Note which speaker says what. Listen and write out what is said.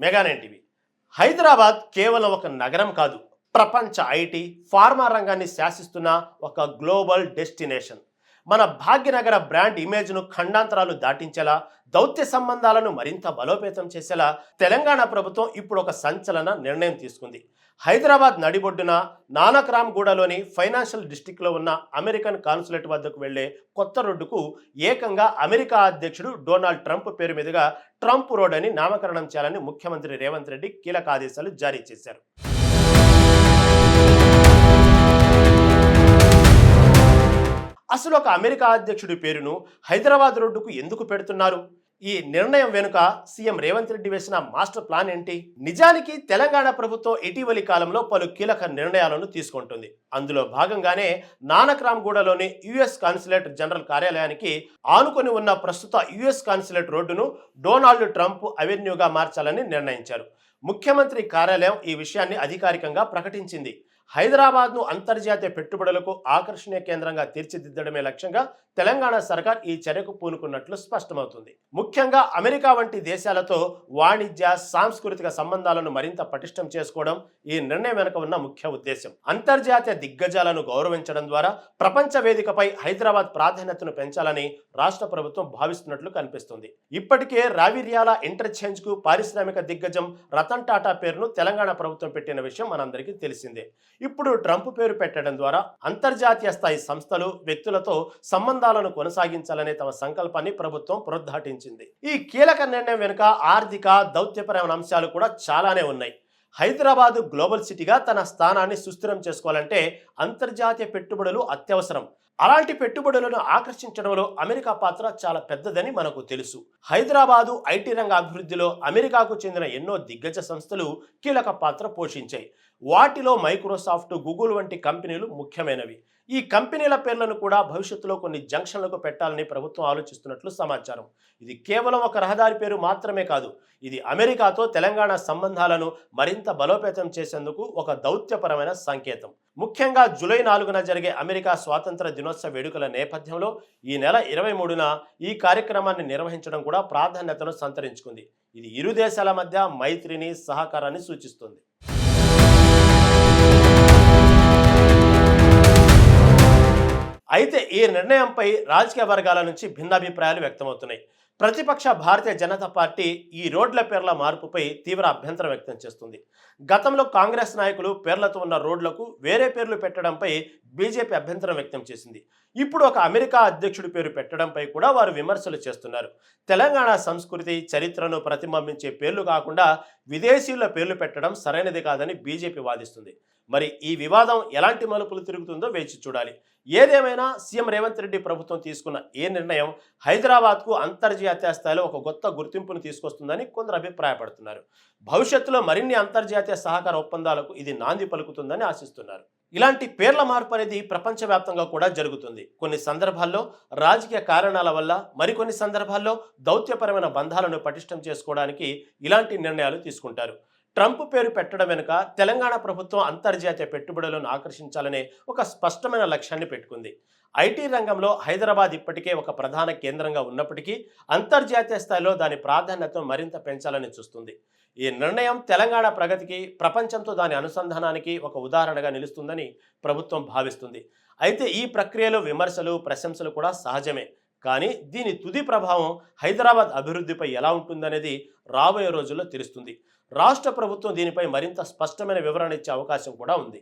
Speaker 1: మెగా9 TV. Hyderabad కేవలం ఒక నగరం కాదు, ప్రపంచ ఐటీ ఫార్మా రంగాన్ని శాసిస్తున్న ఒక గ్లోబల్ డెస్టినేషన్. మన భాగ్యనగర బ్రాండ్ ఇమేజ్ను ఖండాంతరాలు దాటించేలా, దౌత్య సంబంధాలను మరింత బలోపేతం చేసేలా తెలంగాణ ప్రభుత్వం ఇప్పుడు ఒక సంచలన నిర్ణయం తీసుకుంది. హైదరాబాద్ నడిబొడ్డున నానక్రామ్గూడలోని ఫైనాన్షియల్ డిస్ట్రిక్ట్లో ఉన్న అమెరికన్ కాన్సులేట్ వద్దకు వెళ్లే కొత్త రోడ్డుకు ఏకంగా అమెరికా అధ్యక్షుడు డొనాల్డ్ ట్రంప్ పేరు మీదుగా ట్రంప్ రోడ్ అని నామకరణం చేయాలని ముఖ్యమంత్రి రేవంత్ రెడ్డి కీలక ఆదేశాలు జారీ చేశారు. అసలు ఒక అమెరికా అధ్యక్షుడి పేరును హైదరాబాద్ రోడ్డుకు ఎందుకు పెడుతున్నారు? ఈ నిర్ణయం వెనుక సీఎం రేవంత్ రెడ్డి వేసిన మాస్టర్ ప్లాన్ ఏంటి? నిజానికి తెలంగాణ ప్రభుత్వం ఇటీవలి కాలంలో పలు కీలక నిర్ణయాలను తీసుకుంటుంది. అందులో భాగంగానే నానక్రామ్గూడలోని యుఎస్ కాన్సులేట్ జనరల్ కార్యాలయానికి ఆనుకొని ఉన్న ప్రస్తుత యుఎస్ కాన్సులేట్ రోడ్డును డొనాల్డ్ ట్రంప్ అవెన్యూగా మార్చాలని నిర్ణయించారు. ముఖ్యమంత్రి కార్యాలయం ఈ విషయాన్ని అధికారికంగా ప్రకటించింది. హైదరాబాద్ను అంతర్జాతీయ పెట్టుబడులకు ఆకర్షణీయ కేంద్రంగా తీర్చిదిద్దడమే లక్ష్యంగా తెలంగాణ సర్కార్ ఈ చర్యకు పూనుకున్నట్లు స్పష్టమవుతుంది. ముఖ్యంగా అమెరికా వంటి దేశాలతో వాణిజ్య సాంస్కృతిక సంబంధాలను మరింత పటిష్టం చేసుకోవడం ఈ నిర్ణయం వెనుక ఉన్న ముఖ్య ఉద్దేశం. అంతర్జాతీయ దిగ్గజాలను గౌరవించడం ద్వారా ప్రపంచ వేదికపై హైదరాబాద్ ప్రాధాన్యతను పెంచాలని రాష్ట్ర ప్రభుత్వం భావిస్తున్నట్లు కనిపిస్తుంది. ఇప్పటికే రావిర్యాల ఇంటర్చేంజ్ కు పారిశ్రామిక దిగ్గజం రతన్ టాటా పేరును తెలంగాణ ప్రభుత్వం పెట్టిన విషయం మనందరికీ తెలిసిందే. ఇప్పుడు ట్రంప్ పేరు పెట్టడం ద్వారా అంతర్జాతీయ స్థాయి సంస్థలు, వ్యక్తులతో సంబంధాలను కొనసాగించాలనే తమ సంకల్పాన్ని ప్రభుత్వం పునరుద్ఘాటించింది. ఈ కీలక నిర్ణయం వెనుక ఆర్థిక, దౌత్యపరమైన అంశాలు కూడా చాలానే ఉన్నాయి. హైదరాబాద్ గ్లోబల్ సిటీగా తన స్థానాన్ని సుస్థిరం చేసుకోవాలంటే అంతర్జాతీయ పెట్టుబడులు అత్యవసరం. అలాంటి పెట్టుబడులను ఆకర్షించడంలో అమెరికా పాత్ర చాలా పెద్దదని మనకు తెలుసు. హైదరాబాదు ఐటీ రంగ అభివృద్ధిలో అమెరికాకు చెందిన ఎన్నో దిగ్గజ సంస్థలు కీలక పాత్ర పోషించాయి. వాటిలో మైక్రోసాఫ్ట్, గూగుల్ వంటి కంపెనీలు ముఖ్యమైనవి. ఈ కంపెనీల పేర్లను కూడా భవిష్యత్తులో కొన్ని జంక్షన్లకు పెట్టాలని ప్రభుత్వం ఆలోచిస్తున్నట్లు సమాచారం. ఇది కేవలం ఒక రహదారి పేరు మాత్రమే కాదు, ఇది అమెరికాతో తెలంగాణ సంబంధాలను మరింత బలోపేతం చేసేందుకు ఒక దౌత్యపరమైన సంకేతం. ముఖ్యంగా జూలై 4న జరిగే అమెరికా స్వాతంత్ర దినోత్సవ వేడుకల నేపథ్యంలో ఈ నెల 23న ఈ కార్యక్రమాన్ని నిర్వహించడం కూడా ప్రాధాన్యతను సంతరించుకుంది. ఇది ఇరు దేశాల మధ్య మైత్రిని, సహకారాన్ని సూచిస్తుంది. అయితే ఈ నిర్ణయంపై రాజకీయ వర్గాల నుంచి భిన్నాభిప్రాయాలు వ్యక్తమవుతున్నాయి. ప్రతిపక్ష భారతీయ జనతా పార్టీ ఈ రోడ్ల పేర్ల మార్పుపై తీవ్ర అభ్యంతరం వ్యక్తం చేస్తుంది. గతంలో కాంగ్రెస్ నాయకులు పేర్లతో ఉన్న రోడ్లకు వేరే పేర్లు పెట్టడంపై బీజేపీ అభ్యంతరం వ్యక్తం చేసింది. ఇప్పుడు ఒక అమెరికా అధ్యక్షుడి పేరు పెట్టడంపై కూడా వారు విమర్శలు చేస్తున్నారు. తెలంగాణ సంస్కృతి, చరిత్రను ప్రతిబింబించే పేర్లు కాకుండా విదేశీయుల పేర్లు పెట్టడం సరైనది కాదని బీజేపీ వాదిస్తుంది. మరి ఈ వివాదం ఎలాంటి మలుపులు తిరుగుతుందో వేచి చూడాలి. ఏదేమైనా సీఎం రేవంత్ రెడ్డి ప్రభుత్వం తీసుకున్న ఈ నిర్ణయం హైదరాబాద్కు అంతర్జాతీయ స్థాయిలో ఒక కొత్త గుర్తింపును తీసుకొస్తుందని కొందరు అభిప్రాయపడుతున్నారు. భవిష్యత్తులో మరిన్ని అంతర్జాతీయ సహకార ఒప్పందాలకు ఇది నాంది పలుకుతుందని ఆశిస్తున్నారు. ఇలాంటి పేర్ల మార్పు అనేది ప్రపంచవ్యాప్తంగా కూడా జరుగుతుంది. కొన్ని సందర్భాల్లో రాజకీయ కారణాల వల్ల, మరికొన్ని సందర్భాల్లో దౌత్యపరమైన బంధాలను పటిష్టం చేసుకోవడానికి ఇలాంటి నిర్ణయాలు తీసుకుంటారు. ట్రంప్ పేరు పెట్టడం వెనుక తెలంగాణ ప్రభుత్వం అంతర్జాతీయ పెట్టుబడులను ఆకర్షించాలనే ఒక స్పష్టమైన లక్ష్యాన్ని పెట్టుకుంది. ఐటీ రంగంలో హైదరాబాద్ ఇప్పటికే ఒక ప్రధాన కేంద్రంగా ఉన్నప్పటికీ అంతర్జాతీయ స్థాయిలో దాని ప్రాధాన్యతను మరింత పెంచాలని చూస్తుంది. ఈ నిర్ణయం తెలంగాణ ప్రగతికి, ప్రపంచంతో దాని అనుసంధానానికి ఒక ఉదాహరణగా నిలుస్తుందని ప్రభుత్వం భావిస్తుంది. అయితే ఈ ప్రక్రియలో విమర్శలు, ప్రశంసలు కూడా సహజమే. కానీ దీని తుది ప్రభావం హైదరాబాద్ అభివృద్ధిపై ఎలా ఉంటుందనేది రాబోయే రోజుల్లో తెలుస్తుంది. రాష్ట్ర ప్రభుత్వం దీనిపై మరింత స్పష్టమైన వివరణ ఇచ్చే అవకాశం కూడా ఉంది.